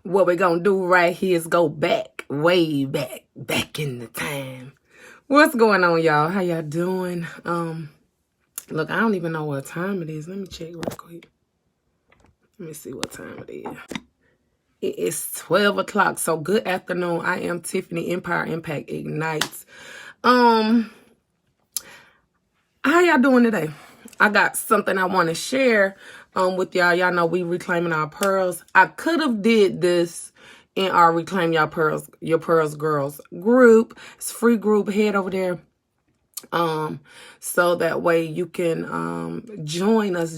What we're gonna do right here is go back, way back in the time. What's going on, y'all? How y'all doing? Look, I don't even know what time it is. Let me check real quick. Let me see what time it is. It is 12 o'clock, so good afternoon. I am Tiffany, Empire Impact Ignites. How y'all doing today? I got something I want to share with y'all. Y'all know we reclaiming our pearls. I could have did this in our Reclaim Your Pearls Girls group. It's a free group. Head over there. So that way you can join us.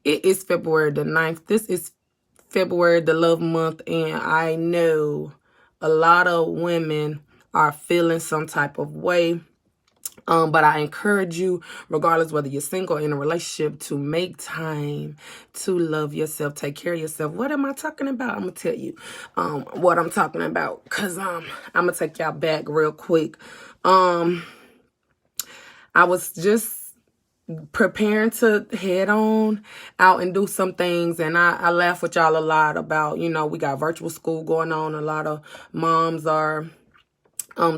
It is February the 9th. This is February, the love month, and I know a lot of women are feeling some type of way. But I encourage you, regardless whether you're single or in a relationship, to make time to love yourself, take care of yourself. What am I talking about? I'm going to tell you what I'm talking about, because I'm going to take y'all back real quick. I was just preparing to head on out and do some things, and I laugh with y'all a lot about, we got virtual school going on. A lot of moms are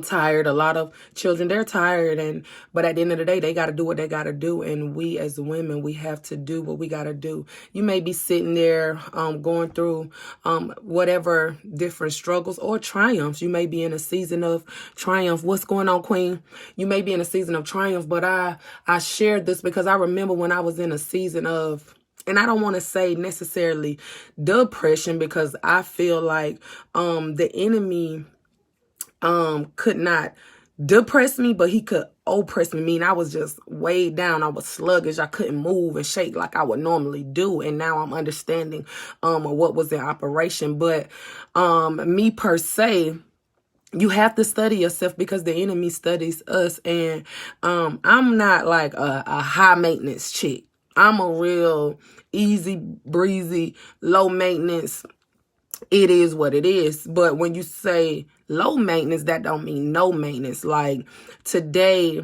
tired. A lot of children, they're tired, but at the end of the day, they got to do what they got to do, and we as women, we have to do what we got to do. You may be sitting there going through whatever different struggles or triumphs. You may be in a season of triumph. What's going on, Queen? You may be in a season of triumph, but I shared this because I remember when I was in a season of, and I don't want to say necessarily depression, because I feel like the enemy could not depress me, but he could oppress me. I mean, I was just weighed down. I was sluggish. I couldn't move and shake like I would normally do. And now I'm understanding what was in operation. But me per se, you have to study yourself because the enemy studies us. And I'm not like a high maintenance chick. I'm a real easy breezy, low maintenance. It is what it is. But when you say low maintenance, that don't mean no maintenance. Like today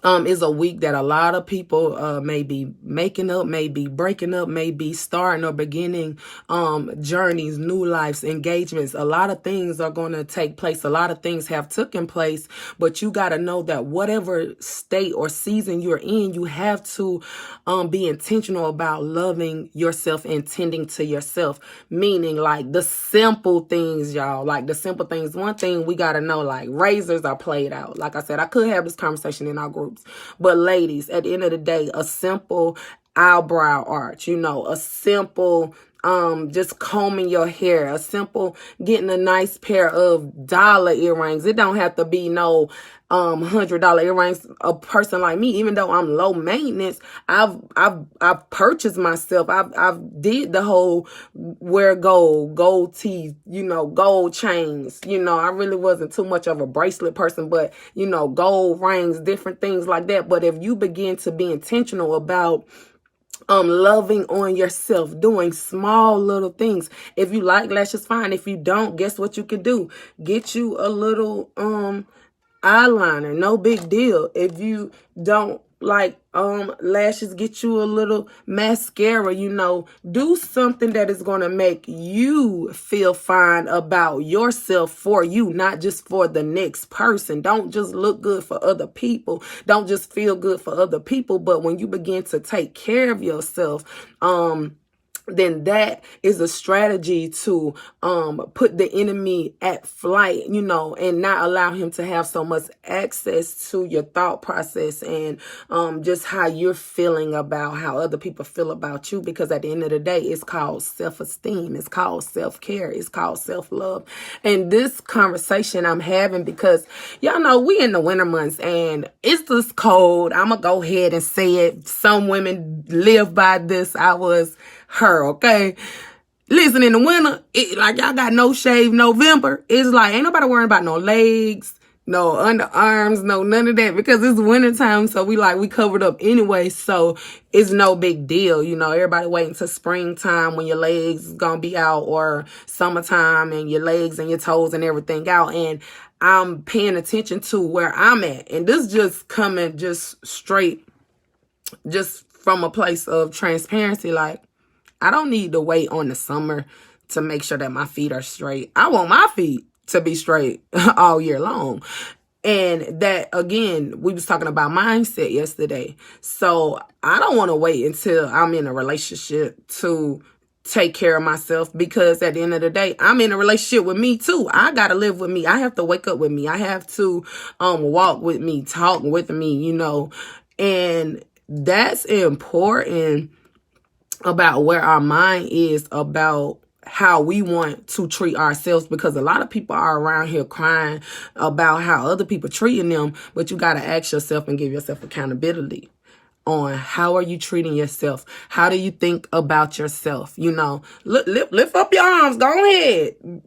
is a week that a lot of people may be making up, may be breaking up, may be starting or beginning journeys, new lives, engagements. A lot of things are going to take place. A lot of things have taken place, but you got to know that whatever state or season you're in, you have to be intentional about loving yourself and tending to yourself. Meaning like the simple things, y'all, like the simple things. One thing we got to know, like razors are played out. Like I said, I could have this conversation in our groups, but ladies, at the end of the day, a simple eyebrow arch, a simple just combing your hair, a simple getting a nice pair of dollar earrings. It don't have to be no $100 earrings. A person like me, even though I'm low maintenance, I've purchased myself. I've did the whole wear gold teeth, gold chains. I really wasn't too much of a bracelet person, but gold rings, different things like that. But if you begin to be intentional about loving on yourself, doing small little things. If you like lashes, fine. If you don't, guess what you can do? Get you a little eyeliner. No big deal. If you don't like lashes, get you a little mascara. Do something that is going to make you feel fine about yourself, for you, not just for the next person. Don't just look good for other people. Don't just feel good for other people. But when you begin to take care of yourself, then that is a strategy to put the enemy at flight, and not allow him to have so much access to your thought process and just how you're feeling about how other people feel about you. Because at the end of the day, it's called self-esteem. It's called self-care. It's called self-love. And this conversation I'm having because, y'all know, we in the winter months and it's just cold. I'm going to go ahead and say it. Some women live by this. I was her, okay? Listen, in the winter, like y'all got no shave November. It's like ain't nobody worrying about no legs, no underarms, no none of that, because it's wintertime, so we covered up anyway, so it's no big deal. Everybody waiting till springtime when your legs gonna be out, or summertime and your legs and your toes and everything out. And I'm paying attention to where I'm at, and this just coming just straight, just from a place of transparency. Like, I don't need to wait on the summer to make sure that my feet are straight. I want my feet to be straight all year long. And that, again, we was talking about mindset yesterday. So I don't want to wait until I'm in a relationship to take care of myself, because at the end of the day, I'm in a relationship with me too. I got to live with me. I have to wake up with me. I have to walk with me, talk with me, you know. And that's important about where our mind is about how we want to treat ourselves, because a lot of people are around here crying about how other people treating them, but you got to ask yourself and give yourself accountability on how are you treating yourself? How do you think about yourself? You know, lift up your arms, go ahead.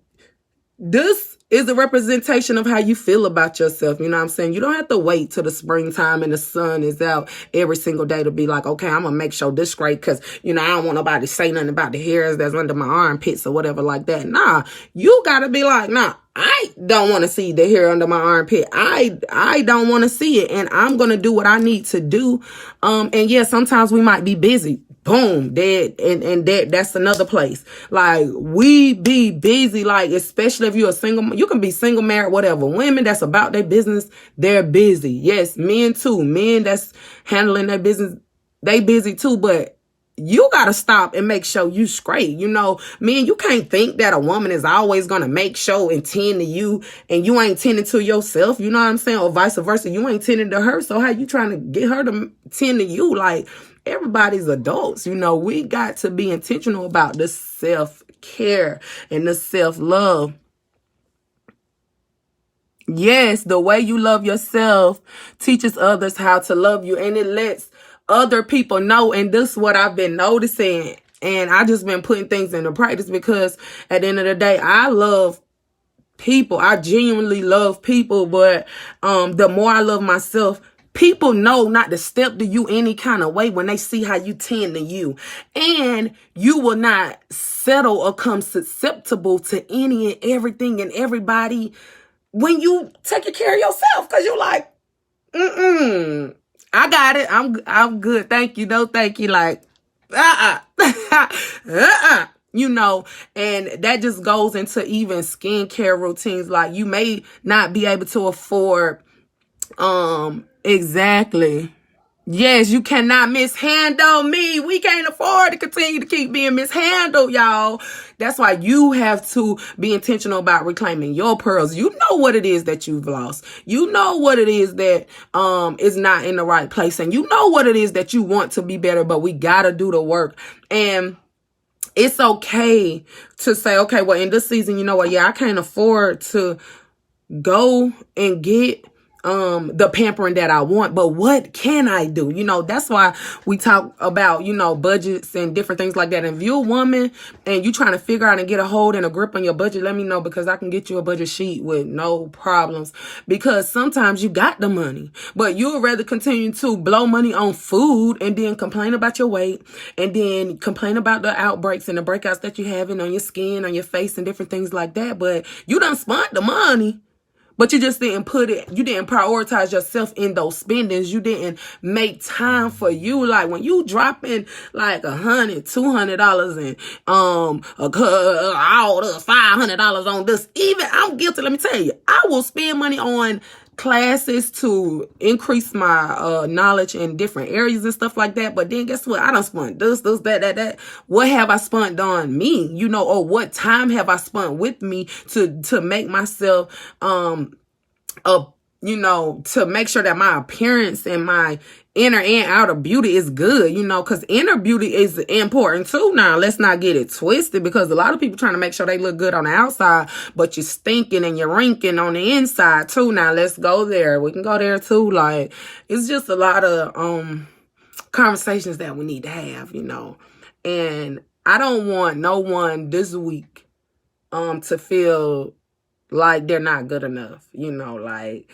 This is a representation of how you feel about yourself. You know what I'm saying? You don't have to wait till the springtime and the sun is out every single day to be like, okay, I'm going to make sure this great because, you know, I don't want nobody to say nothing about the hairs that's under my armpits or whatever like that. Nah, you got to be like, nah, I don't want to see the hair under my armpit. I don't want to see it. And I'm going to do what I need to do. And yeah, sometimes we might be busy. Boom, dead. And that's another place. Like, we be busy, like, especially if you're a single, you can be single, married, whatever. Women that's about their business, they're busy. Yes, men too. Men that's handling their business, they busy too, but you got to stop and make sure you straight. You know, man, you can't think that a woman is always going to make sure and tend to you and you ain't tending to yourself. You know what I'm saying? Or vice versa. You ain't tending to her. So how you trying to get her to tend to you? Like, everybody's adults. You know, we got to be intentional about this self-care and this self-love. Yes, the way you love yourself teaches others how to love you, and it lets other people know. And this is what I've been noticing, and I just been putting things into practice, because at the end of the day, I love people. I genuinely love people, but the more I love myself, people know not to step to you any kind of way when they see how you tend to you. And you will not settle or come susceptible to any and everything and everybody when you take care of yourself. Because you're like, I got it. I'm good. Thank you. No, thank you. Like, you know, and that just goes into even skincare routines. Like, you may not be able to afford, exactly. Yes, you cannot mishandle me. We can't afford to continue to keep being mishandled, y'all. That's why you have to be intentional about reclaiming your pearls. You know what it is that you've lost. You know what it is that is not in the right place. And you know what it is that you want to be better, but we gotta do the work. And it's okay to say, okay, well, in this season, you know what? Yeah, I can't afford to go and get the pampering that I want, but what can I do? You know, that's why we talk about, you know, budgets and different things like that. And if you're a woman and you trying to figure out and get a hold and a grip on your budget, let me know, because I can get you a budget sheet with no problems. Because sometimes you got the money, but you would rather continue to blow money on food and then complain about your weight and then complain about the outbreaks and the breakouts that you're having on your skin, on your face and different things like that. But you done spent the money. But you just didn't you didn't prioritize yourself in those spendings. You didn't make time for you. Like, when you dropping like $100, $200 and all the $500 on this, even I'm guilty. Let me tell you, I will spend money on classes to increase my knowledge in different areas and stuff like that. But then guess what? I done spent this, that. What have I spent on me? You know, or what time have I spent with me to make myself you know, to make sure that my appearance and my inner and outer beauty is good, you know, because inner beauty is important too. Now, let's not get it twisted, because a lot of people trying to make sure they look good on the outside, but you're stinking and you're wrinking on the inside too. Now, let's go there. We can go there too. Like, it's just a lot of conversations that we need to have, you know. And I don't want no one this week to feel like they're not good enough, you know, like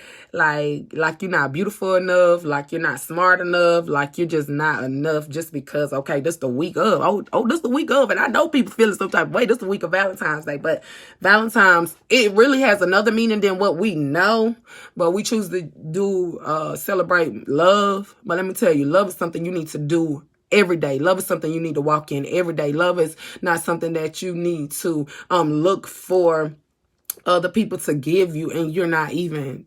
you're not beautiful enough, like you're not smart enough, like you're just not enough just because, okay, this the week of, this the week of, and I know people feeling some type of way, this the week of Valentine's Day, but Valentine's, it really has another meaning than what we know, but we choose to do, celebrate love. But let me tell you, love is something you need to do every day. Love is something you need to walk in every day. Love is not something that you need to look for other people to give you, and you're not even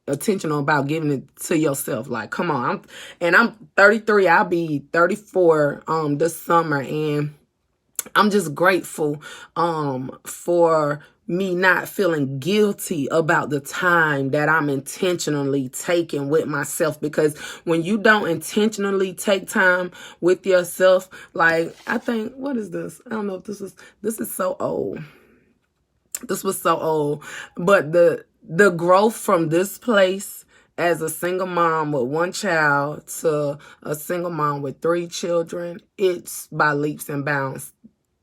intentional about giving it to yourself. Like, come on. I'm 33. I'll be 34 this summer, and I'm just grateful for me not feeling guilty about the time that I'm intentionally taking with myself. Because when you don't intentionally take time with yourself, like, I think, what is this? I don't know if this is so old. This was so old. But the growth from this place as a single mom with one child to a single mom with 3 children, it's by leaps and bounds.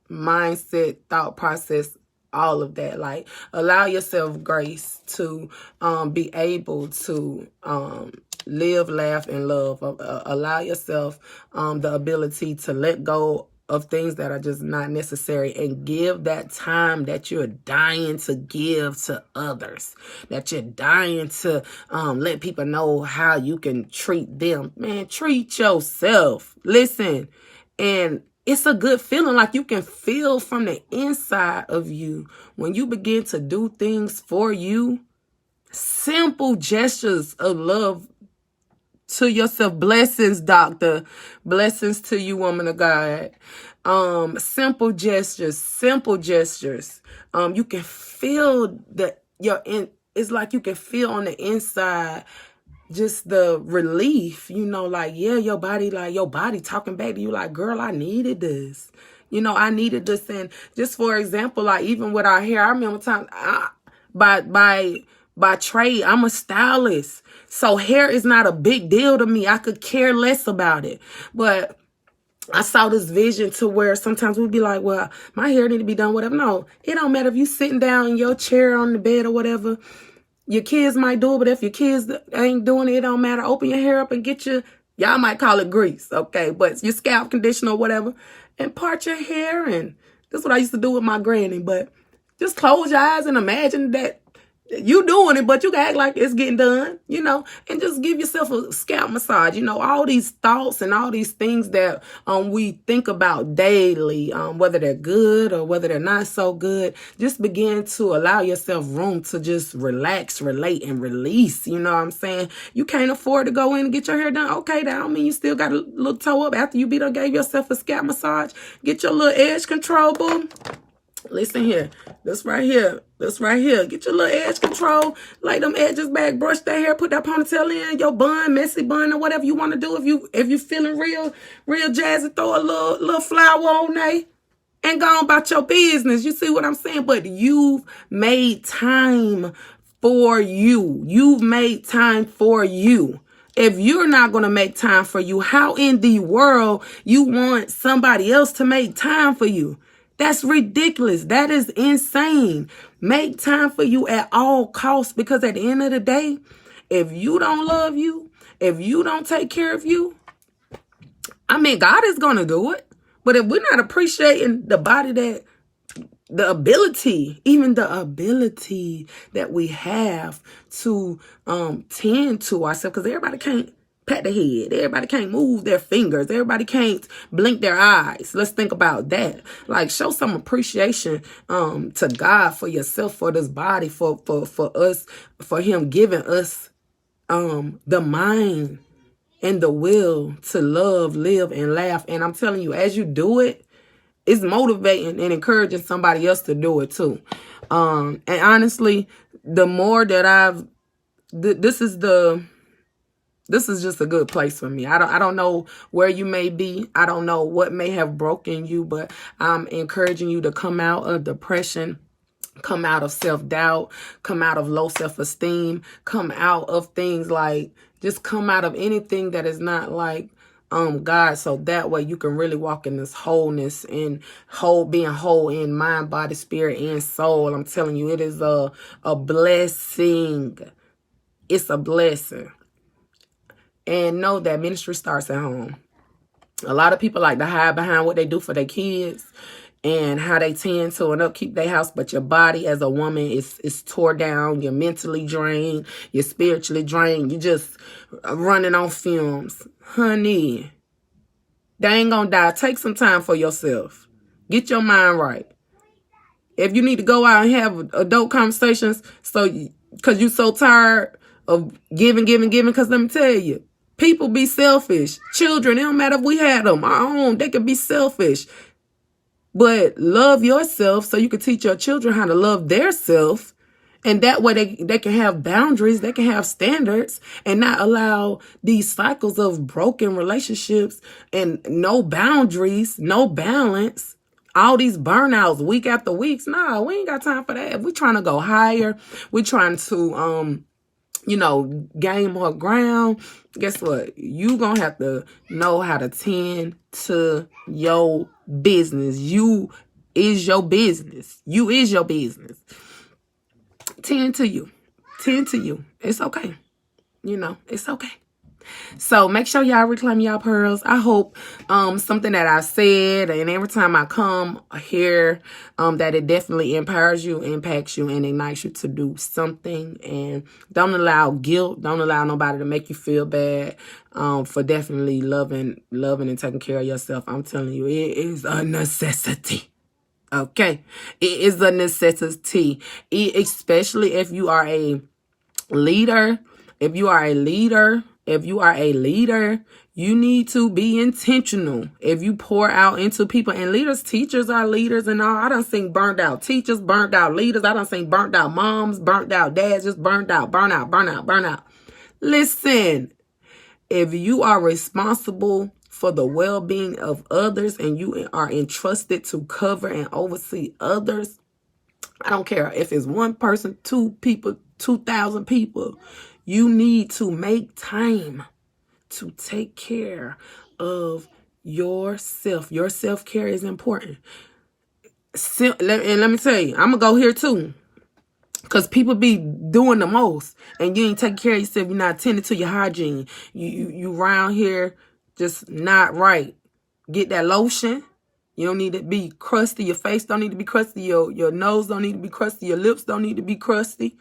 Mindset, thought process, all of that. Like, allow yourself grace to be able to live, laugh, and love. Allow yourself the ability to let go of things that are just not necessary, and give that time that you're dying to give to others, that you're dying to let people know how you can treat them. Man, treat yourself. Listen, and it's a good feeling. Like, you can feel from the inside of you when you begin to do things for you. Simple gestures of love to yourself. Blessings, doctor. Blessings to you, woman of God. Simple gestures. You can feel it's like you can feel on the inside just the relief, like, yeah, your body talking back to you like, girl, I needed this. I needed this. And just for example, like, even with our hair, I remember times by trade, I'm a stylist. So hair is not a big deal to me. I could care less about it. But I saw this vision to where sometimes we'd be like, well, my hair need to be done, whatever. No, it don't matter if you sitting down in your chair on the bed or whatever. Your kids might do it, but if your kids ain't doing it, it don't matter. Open your hair up and get y'all might call it grease, okay? But your scalp conditioner or whatever, and part your hair. And that's what I used to do with my granny. But just close your eyes and imagine that you doing it, but you can act like it's getting done, and just give yourself a scalp massage. All these thoughts and all these things that we think about daily, whether they're good or whether they're not so good, just begin to allow yourself room to just relax, relate, and release. You know what I'm saying? You can't afford to go in and get your hair done. Okay, that don't mean you still got a little toe up after you gave yourself a scalp massage. Get your little edge control, boo. Listen here. This right here. Get your little edge control. Lay them edges back. Brush that hair. Put that ponytail in. Your bun, messy bun, or whatever you want to do. If you feeling real jazzy, throw a little flower on there and go on about your business. You see what I'm saying? But you've made time for you. You've made time for you. If you're not going to make time for you, how in the world you want somebody else to make time for you? That's ridiculous. That is insane. Make time for you at all costs, because at the end of the day, if you don't love you, if you don't take care of you, God is going to do it. But if we're not appreciating the ability that we have to tend to ourselves, because everybody can't pat the head. Everybody can't move their fingers. Everybody can't blink their eyes. Let's think about that. Like, show some appreciation to God for yourself, for this body, for us, for Him giving us the mind and the will to love, live, and laugh. And I'm telling you, as you do it, it's motivating and encouraging somebody else to do it too. And honestly, the more that this is just a good place for me. I don't know where you may be. I don't know what may have broken you, but I'm encouraging you to come out of depression, come out of self-doubt, come out of low self-esteem, come out of things like, just come out of anything that is not like God, so that way you can really walk in this wholeness and being whole in mind, body, spirit, and soul. I'm telling you, it is a blessing. It's a blessing. And know that ministry starts at home. A lot of people like to hide behind what they do for their kids and how they tend to and upkeep their house, but your body as a woman is tore down. You're mentally drained. You're spiritually drained. You're just running on fumes. Honey, They ain't gonna die. Take some time for yourself. Get your mind right. If you need to go out and have adult conversations, because you're so tired of giving, because let me tell you, people be selfish. Children, it don't matter if we had them, our own, they can be selfish. But love yourself so you can teach your children how to love their self. And that way they can have boundaries, they can have standards, and not allow these cycles of broken relationships and no boundaries, no balance, all these burnouts week after week. Nah, we ain't got time for that. If we trying to go higher, we trying to, gain more ground, guess what? You gonna have to know how to tend to your business. You is your business. You is your business. Tend to you. Tend to you. It's okay. It's okay. So make sure y'all reclaim y'all pearls. I hope something that I said and every time I come here, that it definitely empowers you, impacts you, and ignites you to do something. And don't allow guilt. Don't allow nobody to make you feel bad for definitely loving and taking care of yourself. I'm telling you, it is a necessity. Okay, it is a necessity, especially if you are a leader. If you are a leader, you need to be intentional. If you pour out into people, and teachers are leaders and all. I done seen burned out teachers, burned out leaders. I done seen burnt out moms, burnt out dads, just burnt out, burn out. Listen, if you are responsible for the well-being of others and you are entrusted to cover and oversee others, I don't care if it's one person, 2 people, 2,000 people, you need to make time to take care of yourself. Your self-care is important. And let me tell you, I'm going to go here too. Because people be doing the most and you ain't taking care of yourself. You're not tending to your hygiene. You around here just not right. Get that lotion. You don't need to be crusty. Your face don't need to be crusty. Your nose don't need to be crusty. Your lips don't need to be crusty.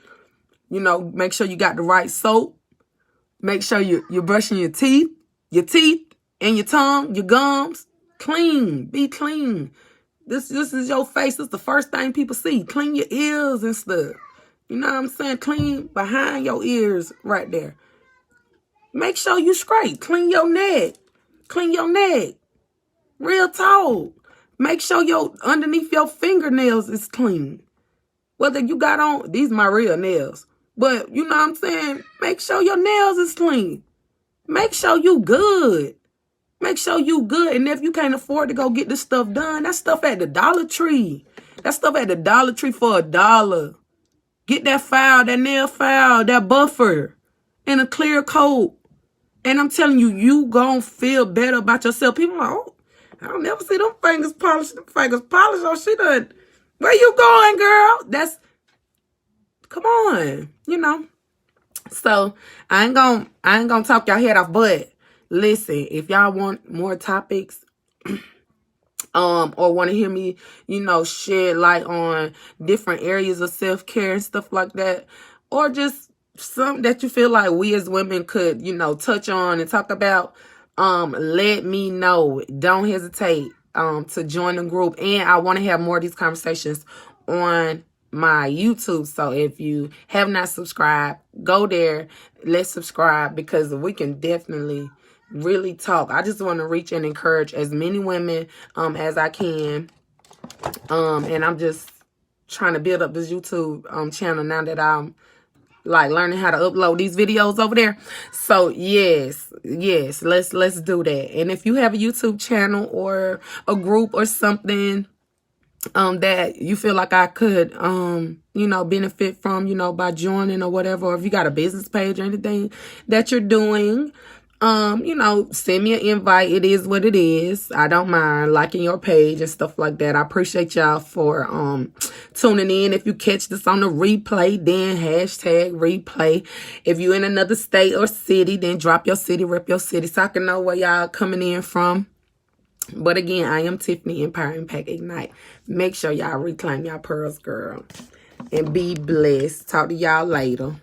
Make sure you got the right soap. Make sure you're brushing your teeth and your tongue, your gums. Clean. Be clean. This is your face. It's the first thing people see. Clean your ears and stuff. You know what I'm saying? Clean behind your ears right there. Make sure you straight. Clean your neck. Real talk. Make sure underneath your fingernails is clean. Whether you got on, these my real nails. But you know what I'm saying? Make sure your nails is clean. Make sure you good. And if you can't afford to go get this stuff done, that stuff at the Dollar Tree. That stuff at the Dollar Tree for $1. Get that file, that nail file, that buffer, and a clear coat. And I'm telling you, you gonna feel better about yourself. People are like, oh, I don't never see them fingers polished. Oh, she done. Where you going, girl? Come on, So I ain't gonna talk y'all head off, but listen, if y'all want more topics, or want to hear me, shed light on different areas of self-care and stuff like that, or just something that you feel like we as women could, touch on and talk about, let me know. Don't hesitate to join the group. And I want to have more of these conversations on my YouTube. So if you have not subscribed, go there. Let's subscribe because we can definitely really talk. I just want to reach and encourage as many women as I can. And I'm just trying to build up this YouTube channel now that I'm learning how to upload these videos over there. So yes, let's do that. And if you have a YouTube channel or a group or something that you feel like I could benefit from, by joining or whatever, or if you got a business page or anything that you're doing, send me an invite. It is what it is. I don't mind liking your page and stuff like that. I appreciate y'all for tuning in. If you catch this on the replay, then #replay. If you in another state or city, then drop your city, rep your city, so I can know where y'all coming in from. But again, I am Tiffany, Empower, Impact, Ignite. Make sure y'all reclaim y'all pearls, girl. And be blessed. Talk to y'all later.